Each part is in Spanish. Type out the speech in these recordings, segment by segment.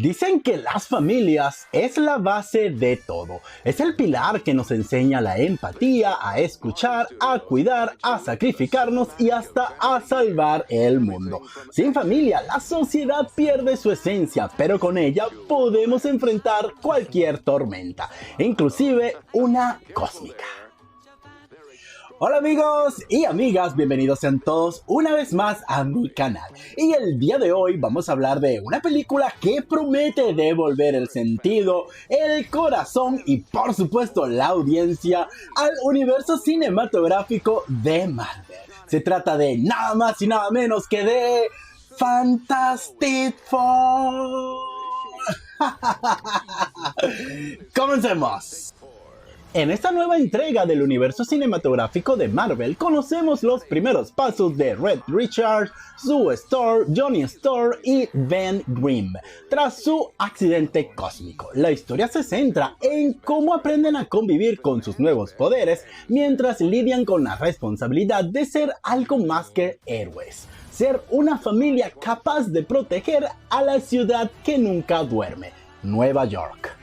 Dicen que las familias es la base de todo. Es el pilar que nos enseña la empatía, a escuchar, a cuidar, a sacrificarnos y hasta a salvar el mundo. Sin familia, la sociedad pierde su esencia, pero con ella podemos enfrentar cualquier tormenta, inclusive una cósmica. Hola amigos y amigas, bienvenidos sean todos una vez más a mi canal. Y el día de hoy vamos a hablar de una película que promete devolver el sentido, el corazón y por supuesto la audiencia al universo cinematográfico de Marvel. Se trata de nada más y nada menos que de Fantastic Four. ¡Comencemos! En esta nueva entrega del universo cinematográfico de Marvel conocemos los primeros pasos de Reed Richards, Sue Storm, Johnny Storm y Ben Grimm tras su accidente cósmico. La historia se centra en cómo aprenden a convivir con sus nuevos poderes mientras lidian con la responsabilidad de ser algo más que héroes. Ser una familia capaz de proteger a la ciudad que nunca duerme, Nueva York.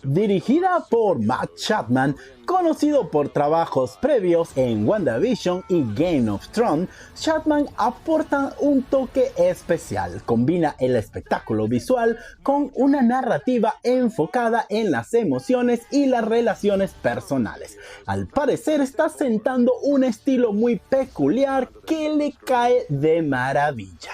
Dirigida por Matt Shakman, conocido por trabajos previos en WandaVision y Game of Thrones, Shakman aporta un toque especial. Combina el espectáculo visual con una narrativa enfocada en las emociones y las relaciones personales. Al parecer está sentando un estilo muy peculiar que le cae de maravilla.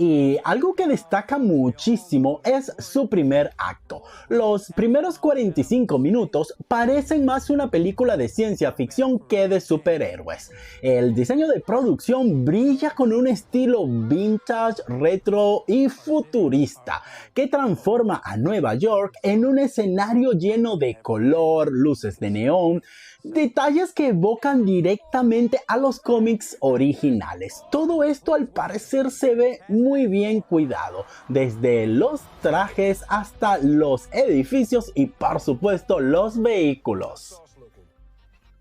Y algo que destaca muchísimo es su primer acto. Los primeros 45 minutos parecen más una película de ciencia ficción que de superhéroes. El diseño de producción brilla con un estilo vintage, retro y futurista que transforma a Nueva York en un escenario lleno de color, luces de neón, detalles que evocan directamente a los cómics originales. Todo esto al parecer se ve muy bien cuidado, desde los trajes hasta los edificios y por supuesto los vehículos.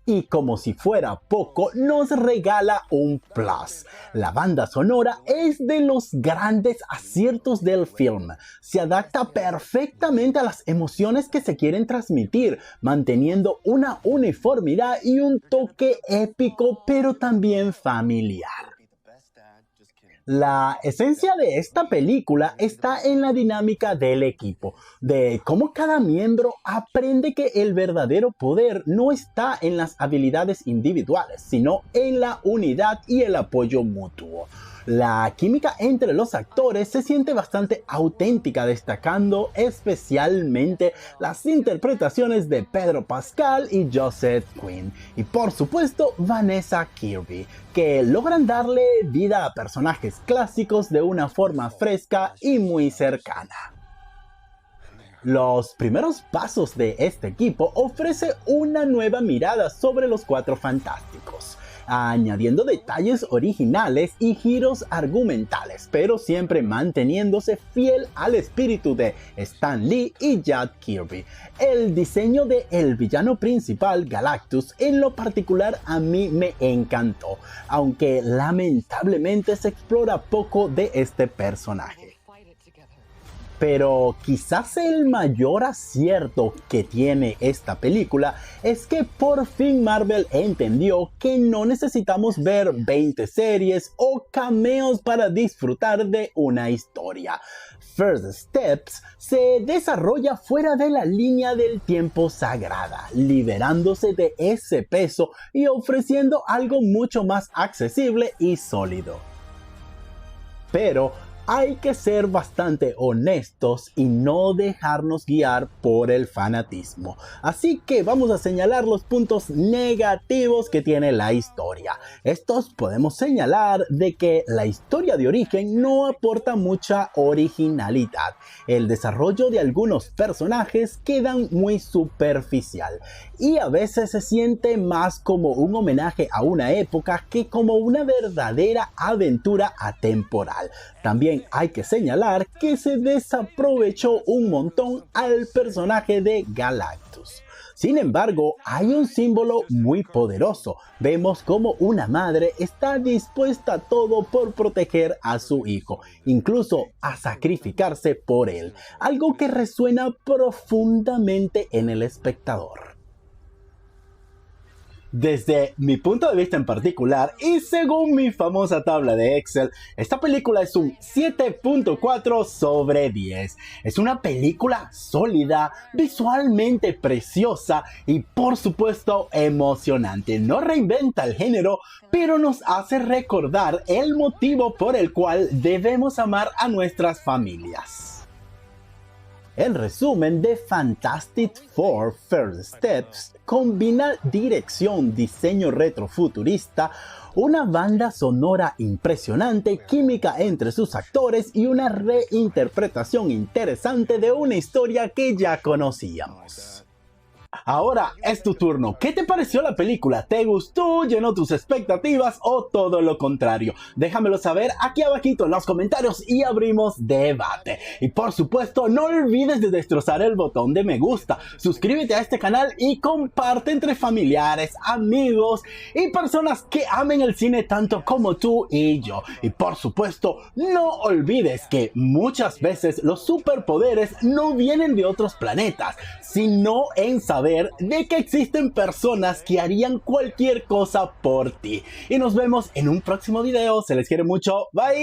Y como si fuera poco, nos regala un plus. La banda sonora es de los grandes aciertos del film. Se adapta perfectamente a las emociones que se quieren transmitir, manteniendo una uniformidad y un toque épico, pero también familiar. La esencia de esta película está en la dinámica del equipo, de cómo cada miembro aprende que el verdadero poder no está en las habilidades individuales, sino en la unidad y el apoyo mutuo. La química entre los actores se siente bastante auténtica, destacando especialmente las interpretaciones de Pedro Pascal y Joseph Quinn, y por supuesto Vanessa Kirby, que logran darle vida a personajes clásicos de una forma fresca y muy cercana. Los primeros pasos de este equipo ofrece una nueva mirada sobre los Cuatro Fantásticos, añadiendo detalles originales y giros argumentales, pero siempre manteniéndose fiel al espíritu de Stan Lee y Jack Kirby. El diseño de el villano principal, Galactus, en lo particular a mí me encantó, aunque lamentablemente se explora poco de este personaje. Pero quizás el mayor acierto que tiene esta película es que por fin Marvel entendió que no necesitamos ver 20 series o cameos para disfrutar de una historia. First Steps se desarrolla fuera de la línea del tiempo sagrada, liberándose de ese peso y ofreciendo algo mucho más accesible y sólido. Pero hay que ser bastante honestos y no dejarnos guiar por el fanatismo. Así que vamos a señalar los puntos negativos que tiene la historia. Estos podemos señalar de que la historia de origen no aporta mucha originalidad. El desarrollo de algunos personajes quedan muy superficial y a veces se siente más como un homenaje a una época que como una verdadera aventura atemporal. También hay que señalar que se desaprovechó un montón al personaje de Galactus. Sin embargo, hay un símbolo muy poderoso. Vemos como una madre está dispuesta a todo por proteger a su hijo, incluso a sacrificarse por él, algo que resuena profundamente en el espectador. Desde mi punto de vista en particular y según mi famosa tabla de Excel, esta película es un 7.4 sobre 10. Es una película sólida, visualmente preciosa y por supuesto emocionante. No reinventa el género, pero nos hace recordar el motivo por el cual debemos amar a nuestras familias. En resumen, The Fantastic Four First Steps combina dirección, diseño retrofuturista, una banda sonora impresionante, química entre sus actores y una reinterpretación interesante de una historia que ya conocíamos. Ahora es tu turno. ¿Qué te pareció la película? ¿Te gustó? ¿Llenó tus expectativas? ¿O todo lo contrario? Déjamelo saber aquí abajito en los comentarios y abrimos debate. Y por supuesto, no olvides de destrozar el botón de me gusta. Suscríbete a este canal y comparte entre familiares, amigos y personas que amen el cine tanto como tú y yo. Y por supuesto, no olvides que muchas veces los superpoderes no vienen de otros planetas, sino en saber de que existen personas que harían cualquier cosa por ti. Y nos vemos en un próximo video. Se les quiere mucho. Bye.